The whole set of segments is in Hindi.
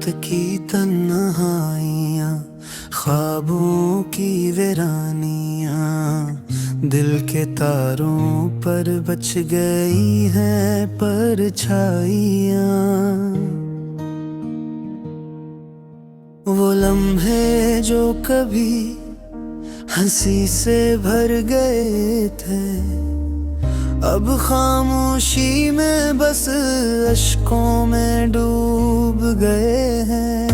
रात की तन्हाइयाँ, ख्वाबों की वीरानियाँ, दिल के तारों पर बच गई हैं परछाइयाँ। वो लम्हे जो कभी हंसी से भर गए थे, अब खामोशी में बस अश्कों में डूब गए हैं।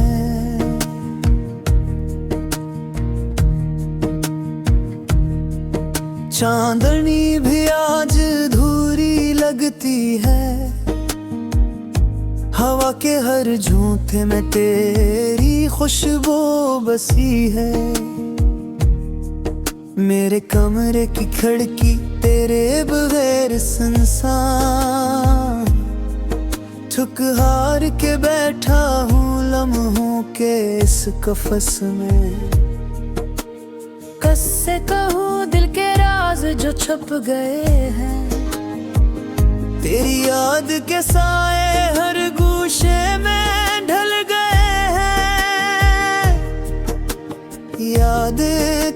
चांदनी भी आज अधूरी लगती है, हवा के हर झोंके में तेरी खुशबू बसी है। मेरे कमरे की खिड़की तेरे बगैर सुनसान, थक हार के बैठा हूँ लम्हों के इस कफस में। कससे कहूँ दिल के राज जो छुप गए हैं, तेरी याद के साए हर गूशे में ढल गए हैं। याद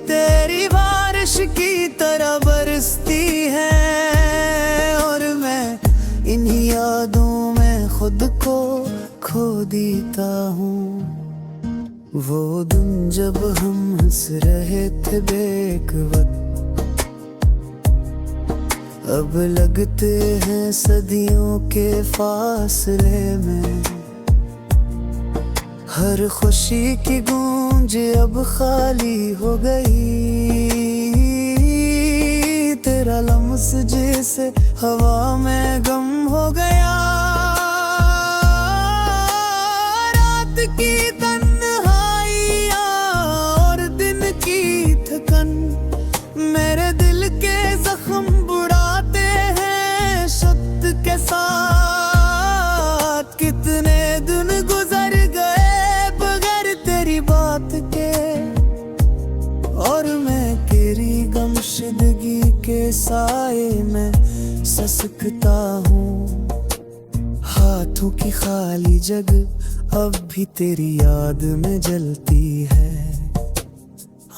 तेरी बारिश की तरह बरसती है, और मैं इन्हीं यादों में खुद को खो देता हूँ। वो दिन जब हम हंस रहे थे बेक वक्त, अब लगते हैं सदियों के फासले में। हर खुशी की गूंज अब खाली हो गई, तेरा लम्स जैसे हवा में गम हो गया। रात की तन्हाइयाँ और दिन की थकन मेरे दिल के जख्म बुढ़ाते हैं शब्द के साथ। कितने दिन गुजर गए बगैर तेरी बात के, और मैं तेरी गमशदगी के साए में ससकता हूँ। हाथों की खाली जगह अब भी तेरी याद में जलती है,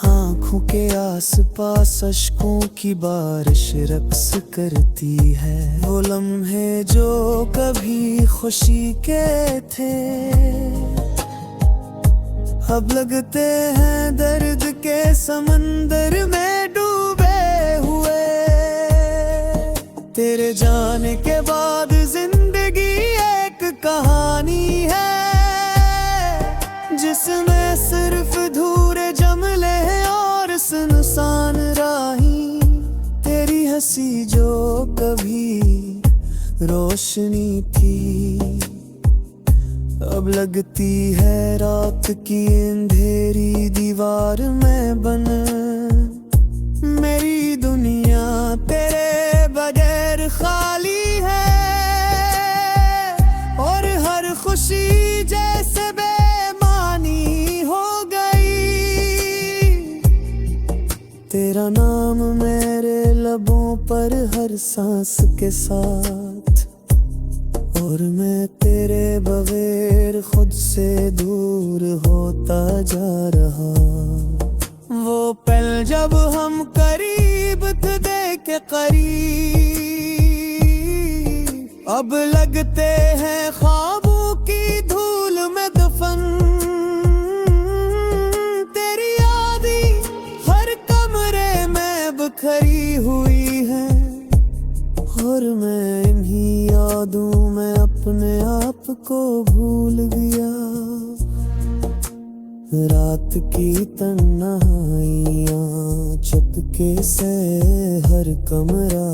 आँखों के आसपास अश्कों की बारिश रक्स करती है। वो लम्हे जो कभी खुशी के थे, अब लगते हैं दर्द के समंदर में डूबे हुए। तेरे जाने के बाद जिंदगी एक कहानी है, जिसमें सिर्फ धूरे जमले और सुनसान राही। तेरी हंसी जो कभी रोशनी थी, अब लगती है रात की अंधेरी दीवार में बन। मेरी दुनिया तेरे बगैर खाली है, और हर खुशी जैसे बेमानी हो गई। तेरा नाम मेरे लबों पर हर सांस के साथ, और मैं तेरे बगैर खुद से दूर होता जा रहा। वो पल जब हम करीब थे देखे करीब, अब लगते हैं ख्वाबों की धूल में दफन। तेरी यादें हर कमरे में बिखरी हुई है, और मैं इन्हीं यादों में अपने आप को भूल गया। रात की तन्हाइयाँ चुपके से हर कमरा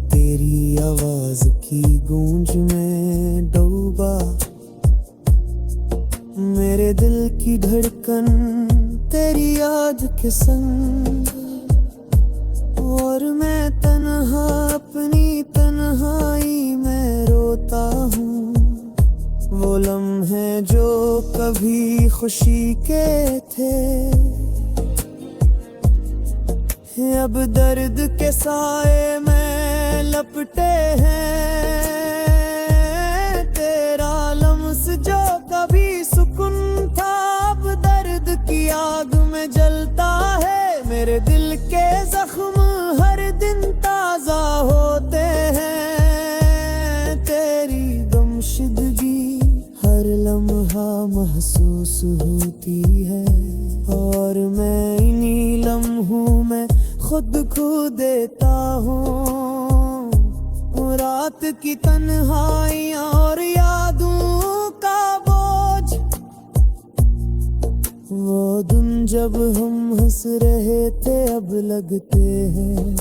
तेरी आवाज की गूंज में डूबा। मेरे दिल की धड़कन तेरी याद के संग, और मैं तन्हा अपनी तन्हाई में रोता हूँ। वो लम्हे जो कभी खुशी के थे, अब दर्द के साए में लपटे हैं। तेरा लम्स जो कभी सुकून याद में जलता है मेरे दिल के जख्म हर दिन ताजा होते हैं। तेरी गुमशुदगी हर लम्हा महसूस होती है और मैं इन्हीं लम्हों में खुद खो देता हूँ। रात की तन्हाइयाँ और यादों का बोझ, वो दिन जब हम हंस रहे थे अब लगते हैं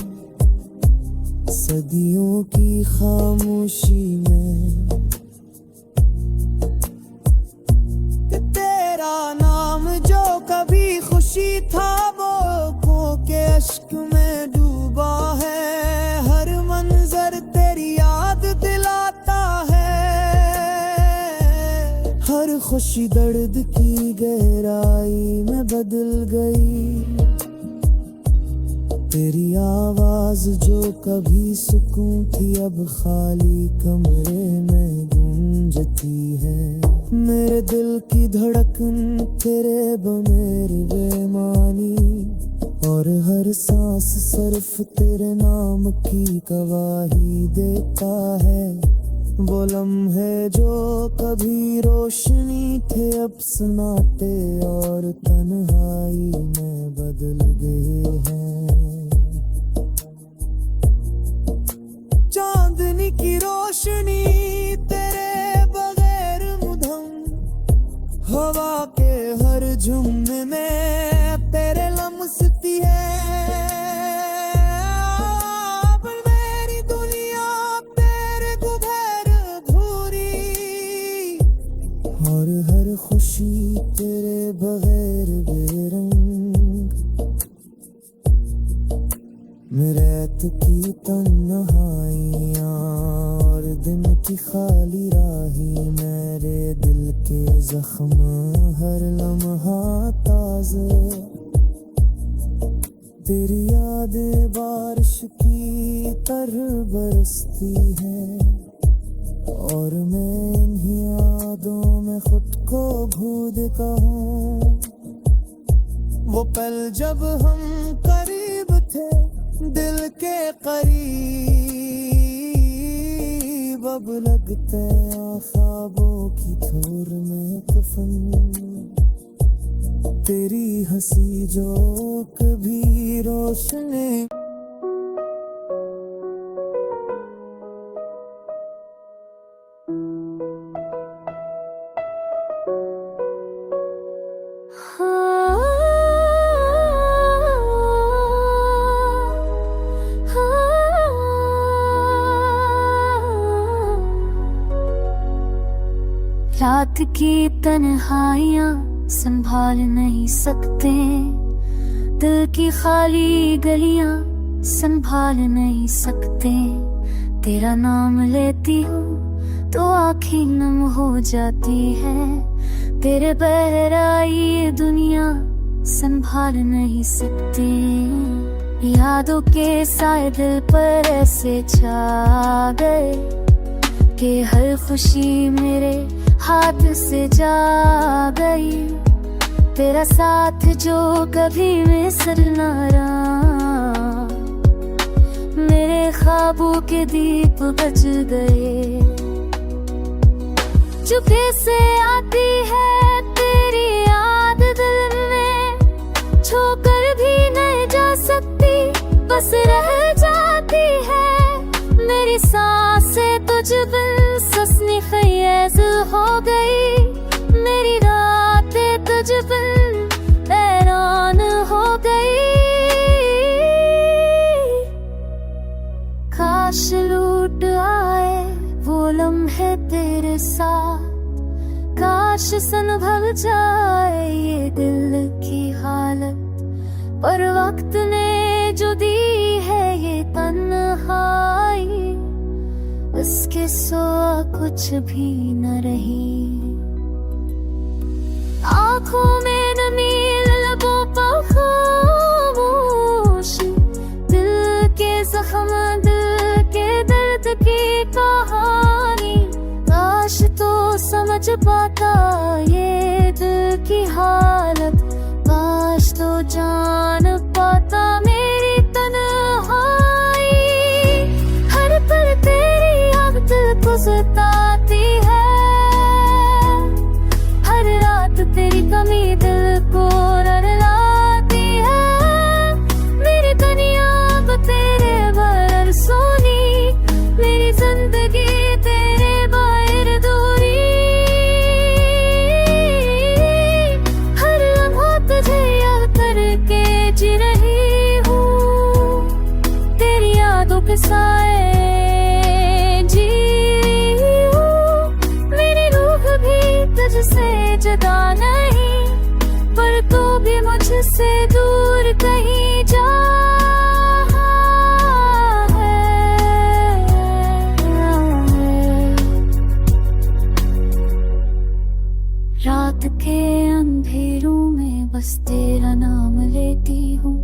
सदियों की खामोशी में। तेरा नाम जो कभी खुशी था वो आँखों के अश्क में डूबा है। हर मंजर तेरी याद दिलाता है, हर खुशी दर्द की गहराई में बदल गई। तेरी आवाज जो कभी सुकून थी अब खाली कमरे में गूंजती है। मेरे दिल की धड़कन तेरे बमेरी बेमानी और हर सांस सिर्फ तेरे नाम की गवाही देता है। वो लम्हे जो कभी रोशनी थे अब सन्नाटे और तन्हाई में बदल गए हैं। चांदनी की रोशनी तेरे बगैर मुधम, हवा के हर झुम्मे में तेरे लमसती है। पर मेरी दुनिया तेरे गुबैर अधूरी और हर खुशी तेरे बगैर बेरंग। रात की तन्हाइयाँ और दिन की खाली राही, मेरे दिल के जख्म हर लम्हा ताज़ा। तेरी यादें बारिश की तरह बरसती है और मैं इन्हीं यादों में खुद को भूल देता हूँ। वो पल जब हम करीब थे दिल के करीब, अब लगते ख्वाबों की थोर में कफन। तेरी हंसी जो कभी रोशनी रात की तन्हाइयाँ संभाल नहीं सकते, दिल की खाली गलियाँ संभाल नहीं सकते। तेरा नाम लेती हूँ तो आँखें नम हो जाती है। तेरे बहराई ये दुनिया संभाल नहीं सकती। यादों के साए दिल पर ऐसे छा गए कि हर खुशी मेरे हाथ से जा गई। तेरा साथ जो कभी मिसल ना रहा, मेरे ख्वाबों के दीप बच गए। चुपके से आती है तेरी याद दिल में, छोकर भी नहीं जा सकती, बस रह जाती है। मेरी सांसें तुझ बिन ससनी खैज़ हो गई, मेरी रातें तुझ बिन हैरान हो गई। काश लूट आए वो लम्हे तेरे साथ, काश संभल जाए ये दिल की हालत। पर वक्त ने जो दी है ये तन्हाई, उसके सिवा कुछ भी न रही। आँखों में नमी, लबों पर खामोशी, दिल के जख्म, दिल के दर्द की कहानी। काश तो समझ पाता ये दिल की हालत, बादलों के साए जी हूँ। मेरी रूह भी तुझसे जुदा नहीं, पर तू भी मुझसे दूर कहीं जा रात के अंधेरों में बस तेरा नाम लेती हूँ।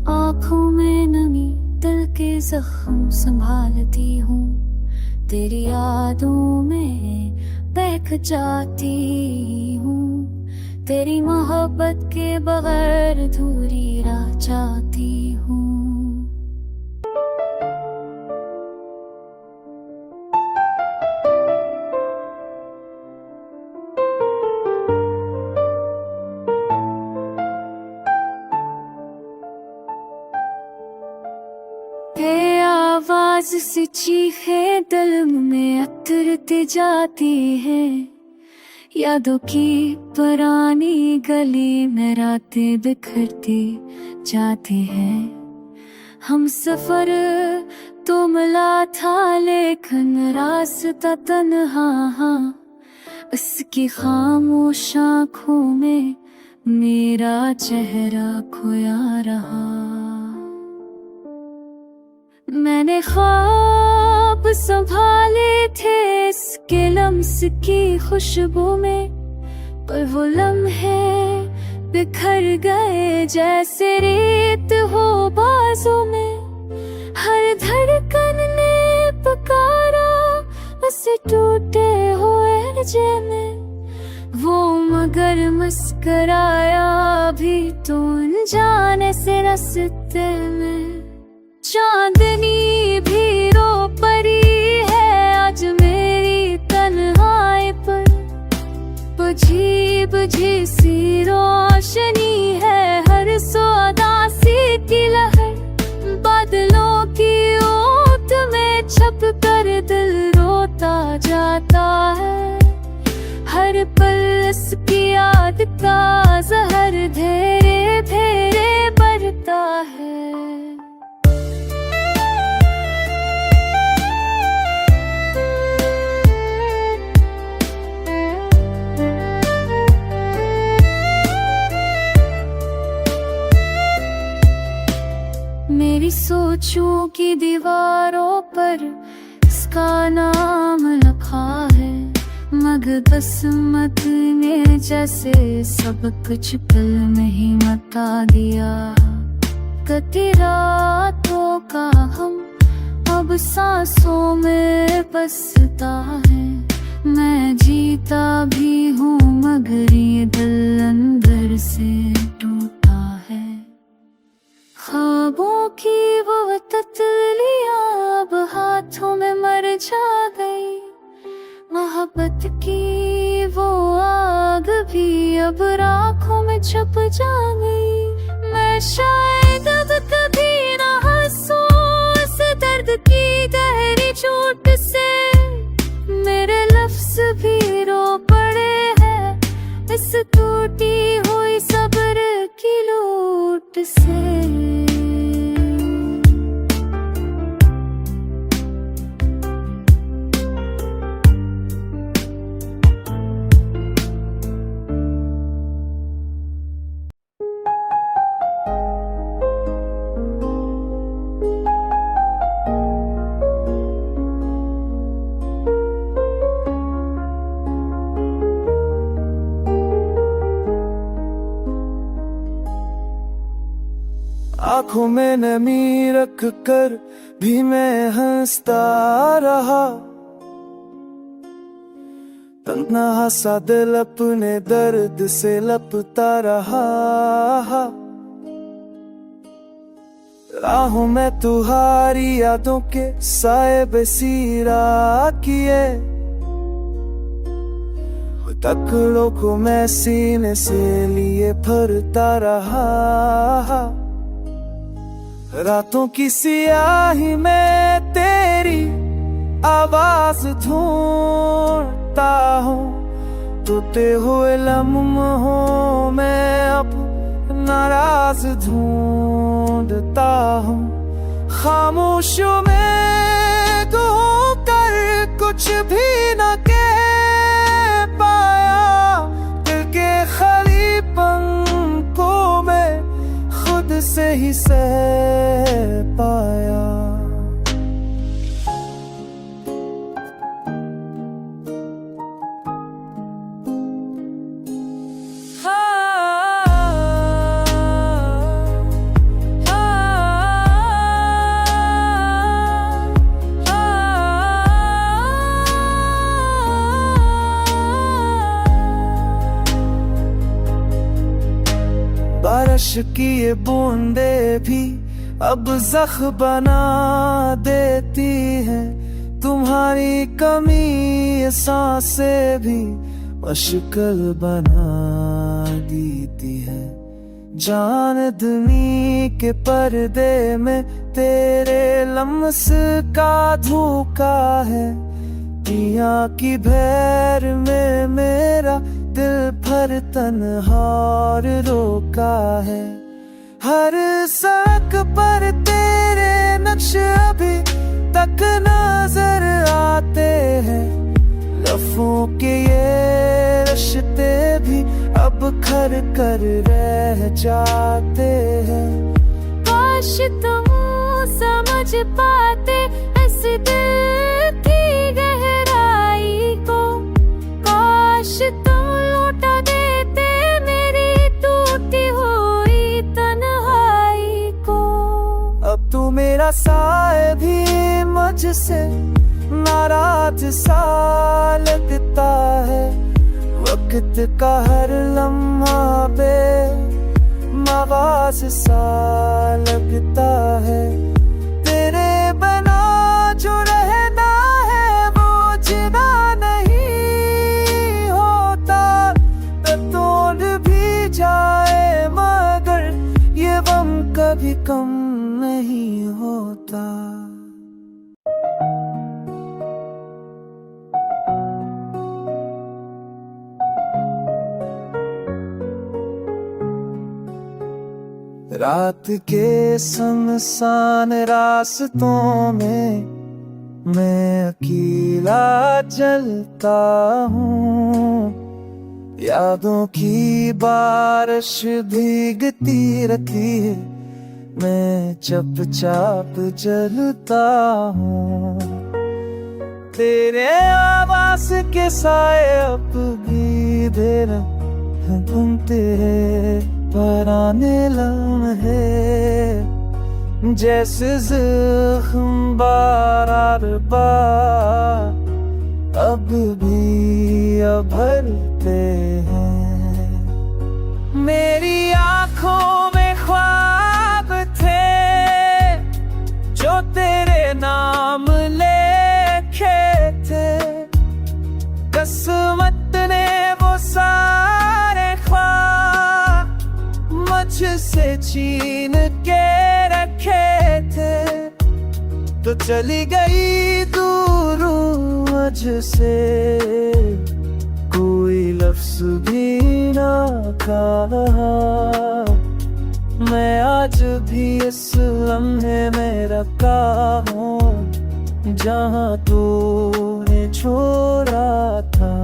आँखों में नमी, दिल के जख्म संभालती हूँ। तेरी यादों में बहक जाती हूँ। तेरी मोहब्बत के बगैर अधूरी रह जाती हूँ। आवाज से चीखे दिल में उतरती जाती है। यादों की पुरानी गली में रातें बिखरती जाती हैं। हम सफर तो मिला था लेकिन रास्ता तन्हा, उसकी खामोश आँखों में मेरा चेहरा खोया रहा। मैंने ख्वाब संभाले थे इसके लम्स की खुशबू में, पर वो लम्हे बिखर गए जैसे रेत हो बाजों में। हर धड़कन ने पुकारा उसे टूटे हुए जे में। वो मगर मुस्कराया भी तो अनजाने से रास्ते में। चांदनी भी रो पड़ी है आज मेरी तन्हाई पर। बुझी बुझी सी रोशनी है हर उदासी की लहर। बादलों की ओट में छप कर दिल रोता जाता है। हर पल उसकी याद का जहर धीरे धीरे बढ़ता है। मेरी सोचों की दीवारों पर इसका नाम लिखा है। मगर किस्मत ने जैसे सब कुछ पल में ही मिटा दिया। कटी रातों का हम अब सांसों में बसता है। मैं जीता भी हूँ मगर ये दिल अंदर से टूटा है। ख्वाबों की वो तितलियां अब हाथों में मर जा गई। मोहब्बत की वो आग भी अब राखों में छुप जा गई। मैं शायद अब कभी ना हंसूं इस दर्द की गहरी चोट से। मेरे लफ्ज भी रो पड़े हैं इस टूटी हुई सब्र की लूट से। आँखों में नमी रख कर भी मैं हंसता रहा। तन्हा सा दिल अपने दर्द से लपटा रहा। राहों में तुम्हारी यादों के साए बसीरा किए। तकड़ों को मैं सीने से लिए भरता रहा। रातों की सियाही में तेरी आवाज ढूंढता हूँ। टूटे हुए लम्हों में अब नाराज ढूंढता हूँ। खामोशियों में तू कर कुछ भी न कह पाया, दिल के खालीपन को मैं खुद से ही सह पाया। बारिश की ये बूंदे भी अब जख्म बना देती है, तुम्हारी कमी ये सांसें भी मुश्किल बना देती है। चांदनी के पर्दे में तेरे लम्स का धोखा है, पिया की भैर में मेरा दिल भर तन्हार रोका है। हर सड़क पर तेरे नक्श अभी तक नजर आते हैं, लफ्जों के ये रिश्ते भी अब खर कर रह जाते हैं। काश तुम समझ पाते इस दिल की गहराई को, काश तुम लौटा देते मेरी टूटी हुई तन्हाई को। अब तू मेरा साए भी मुझसे नाराज सा लगता है, वक्त का हर लम्हा बे मवाज सा लगता है। तेरे बना जो रहना है वो जीना नहीं होता, तोड़ भी जाए मगर ये गम कभी कम नहीं होता। रात के सुनसान रास्तों में मैं अकेला चलता हूँ, यादों की बारिश भीगती रहती है, मैं चुपचाप जलता हूँ। तेरे आवाज के साए अब भी देर घूमते हैं, पुराने लम्हे जैसे ज़ख्म बार बार अब भी उभरते हैं। मेरी आँखों में ख्वाब थे जो तेरे नाम लिखे थे, किस्मत ने वो सारे ख्वाब मुझसे छीन के रखे थे, तो चली गई दूर मुझसे, कोई लफ्ज़ भी ना कहा। मैं आज भी इस लम्हे में रखा हूँ जहाँ तूने छोड़ा था।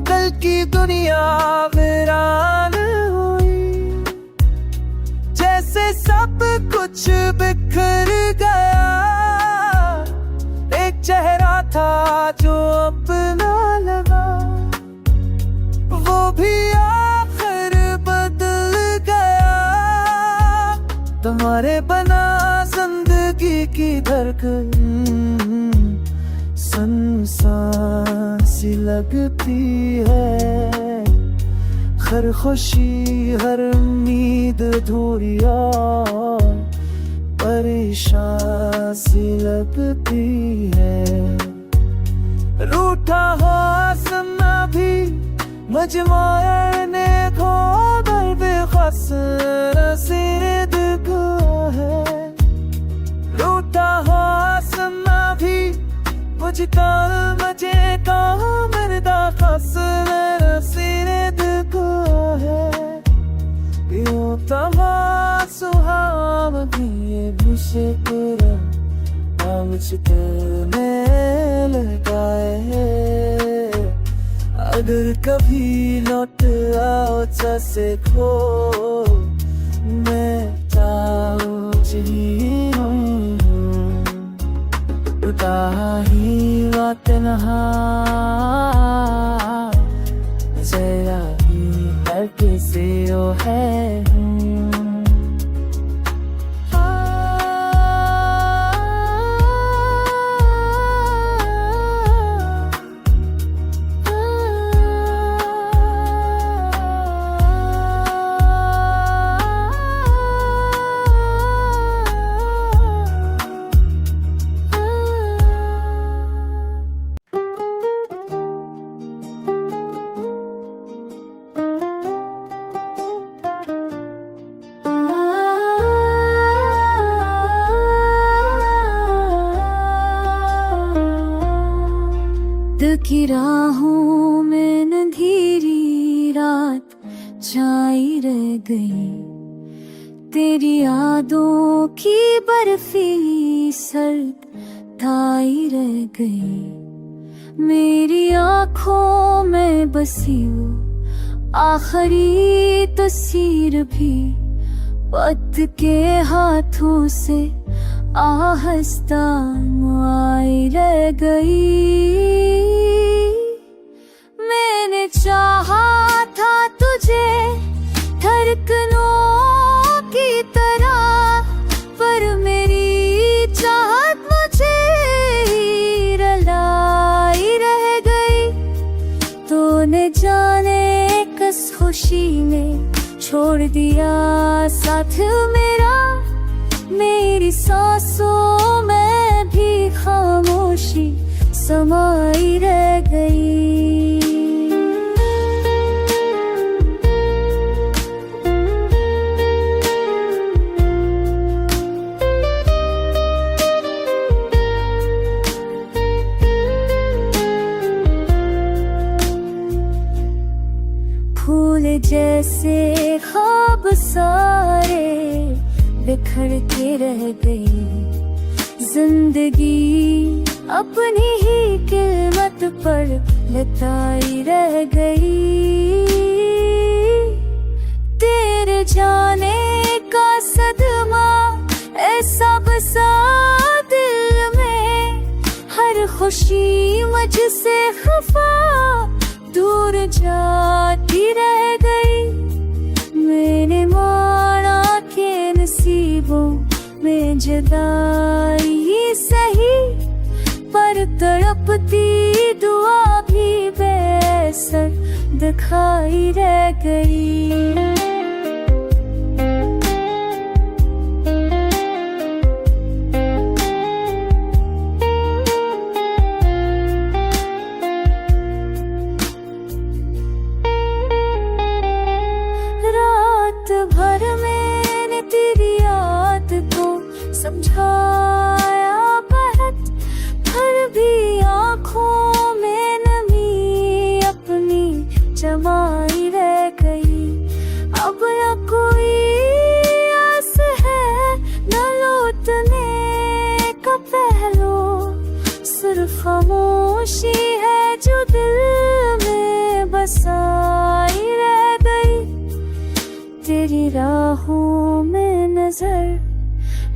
दिल की दुनिया वीरान हुई, जैसे सब कुछ बिखर गया। एक चेहरा था जो अपना लगा, वो भी आखिर बदल गया। तुम्हारे बना जिंदगी की धड़कन सुनसान सी लगती है, हर खुशी हर उम्मीद अधूरिया परेशान सी लगती है। रूठा हो आसमां भी मजमाने खो दर्द खस नसीब है। रूठा हो आसमां भी मुझ Açıkal mace kahmer da fasler sine diko hai Yo tama suham bhi bishkura मुझको में लगाए हैं अगर कभी लौट आओ जैसे खो मैं चाहूँ उता ही बात नहा जरा ही करके से ओ है दिल की राहों में अंधेरी रात छाई रह गई तेरी यादों की बर्फी सर्द थाई रह गई मेरी आँखों में बसी वो आखिरी तस्वीर भी पत के हाथों से आहस्ता मुआई रह गई मैंने चाहा था तुझे धड़कनों की तरह पर मेरी चाहत मुझे ही रुलाई रह गई तूने जाने किस खुशी में छोड़ दिया साथ मेरा मेरी सांसों में भी खामोशी समाई रह गई फूल जैसे ख्वाब सारे बिखर के रह गई जिंदगी अपनी ही कीमत पर लताई रह गई तेरे जाने का सदमा ऐसा बसा दिल में हर खुशी मुझसे खफा दूर जाती रह गई मैंने माना के नसीबों में जुदाई ही सही पर तड़पती दुआ भी बेअसर दिखाई रह गई भर मैंने तेरी याद को समझाया बहुत फिर भी आँखों में नमी अपनी जमाई रह गई अब न कोई आस है न लौटने का पहलू सिर्फ खामोशी है जो दिल में बसाई रह गई तेरी राहों में नजर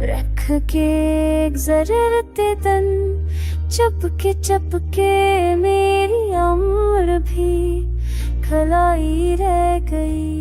रख के एक ज़रूरते तन चपके मेरी उम्र भी खलाई रह गई